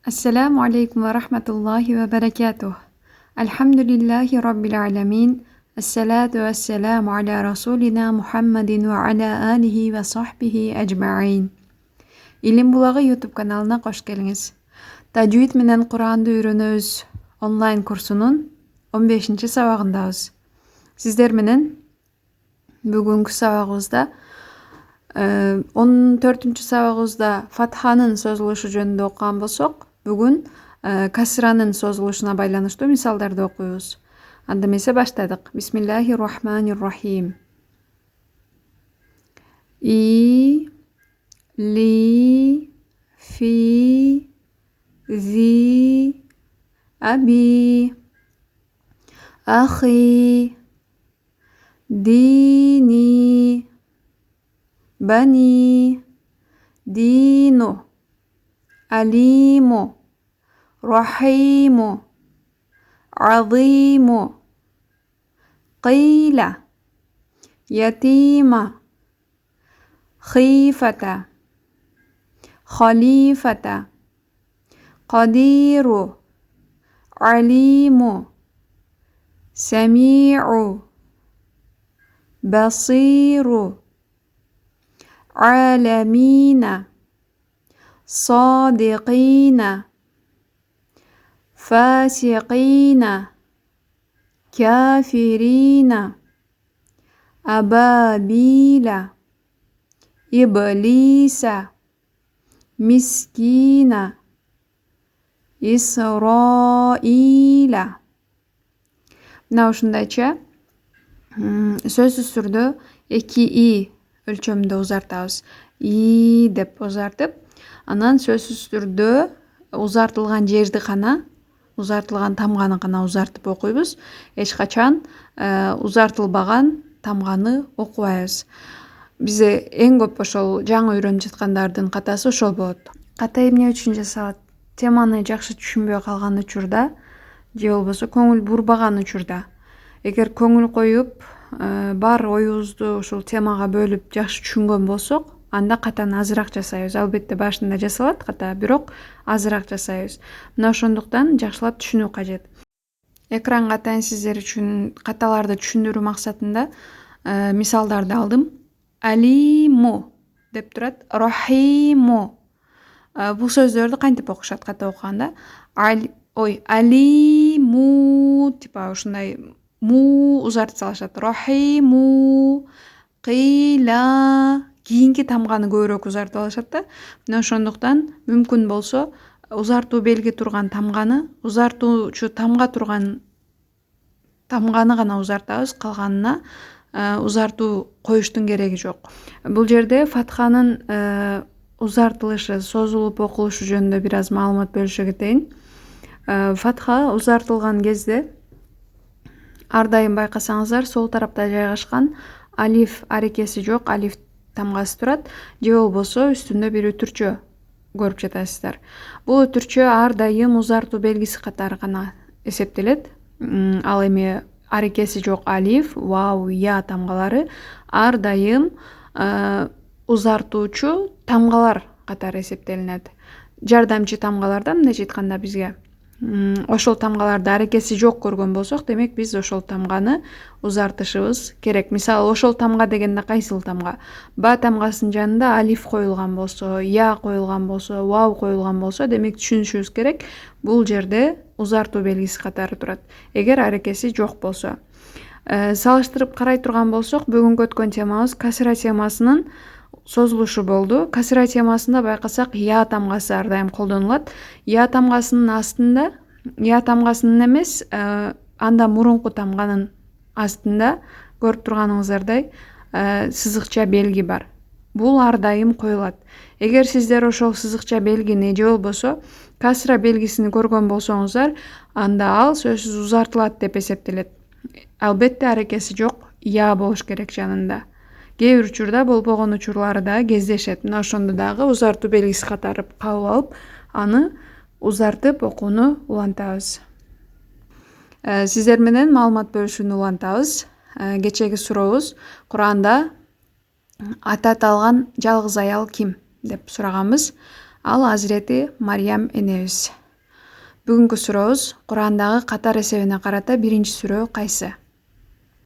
Assalamu alaikum wa rahmatullahi wa barakatuh. Alhamdulillahi rabbil alamin. Assalatu wassalamu ala rasulina Muhammadin wa ala alihi wa sahbihi ajma'in. Илим булагы YouTube каналына кош келиңиз. Тажвид менен Куранды үйрөнөбүз онлайн курсунун 15-чи сабагындабыз. Сиздер менен бүгүнкү сабагыбызда 14-чү сабагыбызда Фатханын созулушу жөнүндө окуган болсок, бүгүн касранын созулушуна байланыштуу мисалдарды окуйбуз. Анда эмесе баштадык. Бисмиллахир-рахманир-рахим. И, ли, фи, зи, аби, ахи, дини, бани, дину, алиму, рахиму, азиму, قيل, يتيم, خيفة, خليفة, قدير, عليم, سميع, بصير, عالمين, صادقين, فاسقين, كافرين, أبابيل, إبليس, مسكين, إسرائيل. Мына ушундайча сөзсүз түрдө 2 и өлчөмүндө узартабыз. И деп узартып, анан сөзсүз түрдө узартылган жерди гана, узартылган тамганы гана узартып окуйбуз. Эч качан узартылбаган тамганы окубайбыз. Бизде эң көп ошол жаңы үйрөнүп жаткандардын катасы ошол болот. Ката эмне үчүн жасалат? Теманы жакшы түшүнбөй калган учурда же болбосо көңүл бурбаган учурда. Эгер көңүл коюп, бар оюбузду ушул темага бөлүп жакшы түшүнгөн болсок, анда катаны азыраак жасайбыз. Албетте башында жасалат ката, бирок азыраак жасайбыз. Мына ошондуктан жакшылап түшүнүү кажет. Экранга атайын сиздер үчүн каталарды түшүндүрүү максатында мисалдарды алдым. Алиму деп турат, рахиму. Бул сөздөрдү кантип окушат ката окуганда? Алиму типа ушундай му узартып салышат. Рахиму, кыйла, кийинки тамганы көбүрөөк узартып алышат да. Мына ошондуктан мүмкүн болсо узартуу белги турган тамганы, узартуучу тамга турган тамганы гана узартабыз, калганына узартуу коюштун кереги жок. Бул жерде Фатханын узартылышы, созулуп окулушу жөнүндө бир аз маалымат бөлүшө кетейин. Фатха узартылган кезде ар дайым байкасаңыздар сол тарапта жайгашкан алиф арекеси жок, алиф тамгасы турат, же болбосо үстүндө бир үтүрчө көрүп жатасыздар. Бул үтүрчө ар дайым узартуу белгиси катары гана эсептелет. Ал эми арекеси жок алиф, вау, я тамгалары ар дайым узартуучу тамгалар катары эсептелинет. Жардамчы тамгалардан мындайча айтканда бизге ошол тамгаларды арекеси жок көргөн болсок, демек биз ошол тамганы узартышыбыз керек. Мисалы, ошол тамга дегенде кайсыл тамга? Ба тамгасынын жанында алиф коюлган болсо, я коюлган болсо, вау коюлган болсо, демек түшүнүшүбүз керек, бул жерде узартуу белгиси катары турат. Эгер арекеси жок болсо. Салыштырып карай турган болсок, бүгүнкү өткөн темабыз касра темасынын созулушу болду. Касра темасында байкасак, я тамгасы ар дайым колдонулат. Я тамгасынын астында, я тамгасынын эмес, анда мурунку тамганын астында көрүп турганыңыздардай сызыкча белги бар. Бул ар дайым коюлат. Эгер сиздер ошол сызыкча белгини же болбосо касра белгисин көргөн болсоңуздар, анда ал сөзсүз узартылат деп эсептелет. Албетте арекеси жок, я болуш керек жанында. Кээ бир учурда болбогон учурлары да кездешет. Мына ошондо дагы узартуу белгиси катары кабыл алып, аны узартып окууну улантабыз. Сиздер менен маалымат бөлүшүүнү улантабыз. Кечеги сурообуз Куранда аты аталган жалгыз аял ким деп сураганбыз. Ал Азирети Мариям энебиз. Бүгүнкү сурообуз Курандагы катар эсебине карата биринчи сүрө кайсы?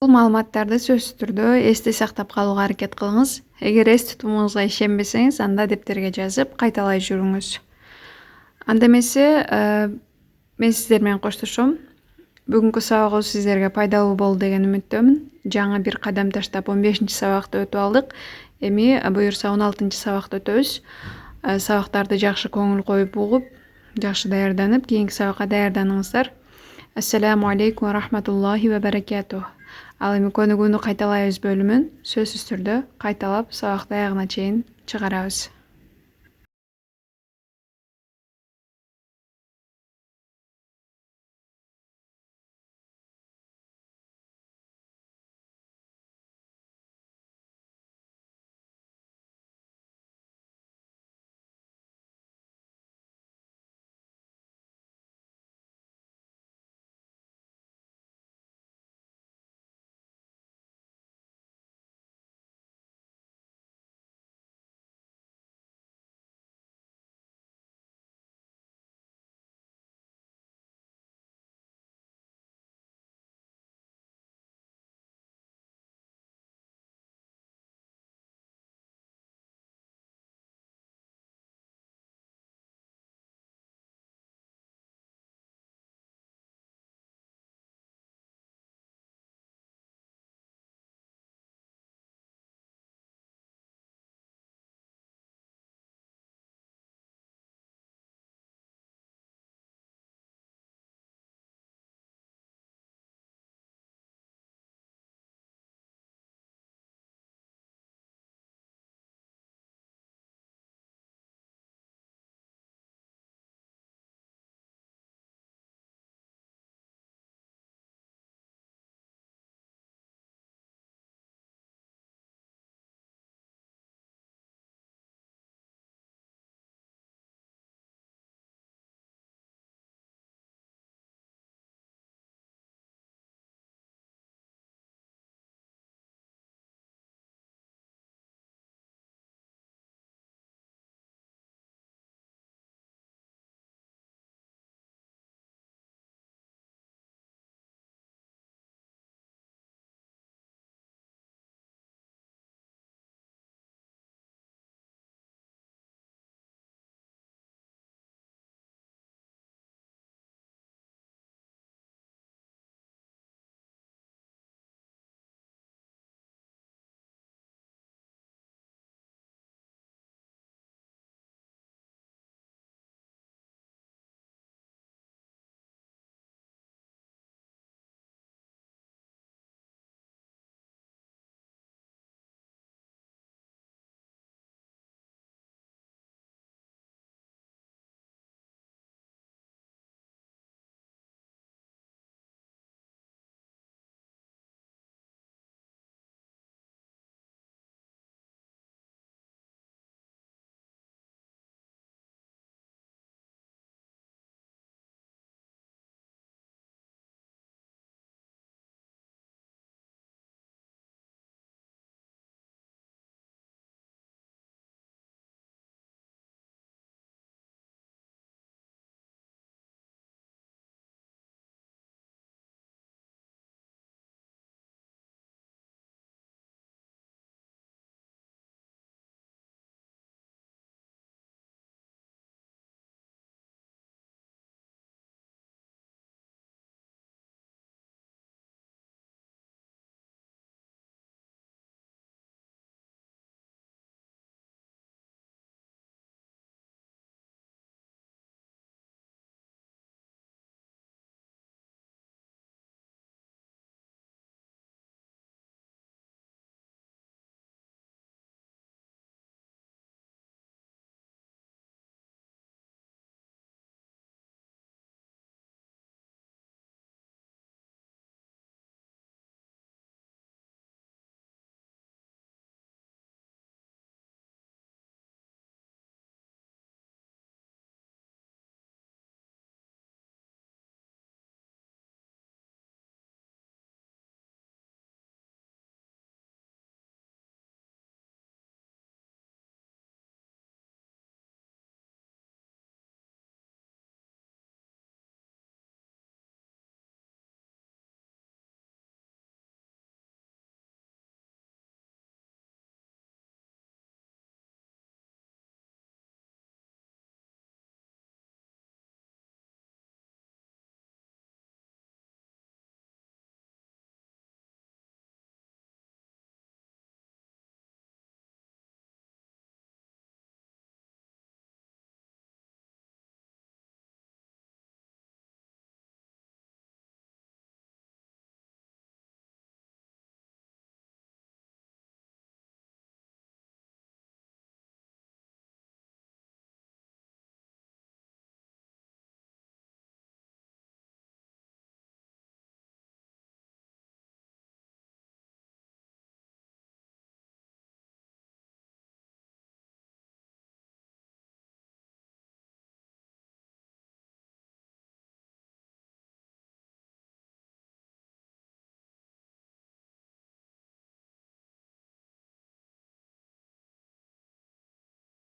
Бул маалыматтарды сөзсүз түрдө эсте сактап калууга аракет кылыңыз. Эгер эс тутумуңузга ишенбесеңиз, анда дептерге жазып кайталай жүрүңүз. Анда эмесе мен сиздер менен коштошом. Бүгүнкү сабагыбыз сиздерге пайдалуу болду деген үмүттөмүн. Жаңы бир кадам таштап 15-чи сабакты өтүп алдык. Эми буюрса 16-чы сабакты өтөбүз. Сабактарды жакшы көңүл коюп угуп, жакшы даярданып, кийинки сабакка даярданыңыздар. Ассаламу алейкум ва рахматуллахи ва баракатух. Ал эми көнүгүүнү кайталайбыз бөлүмүн сөзсүз түрдө кайталап сабакты аягына чейин чыгарабыз.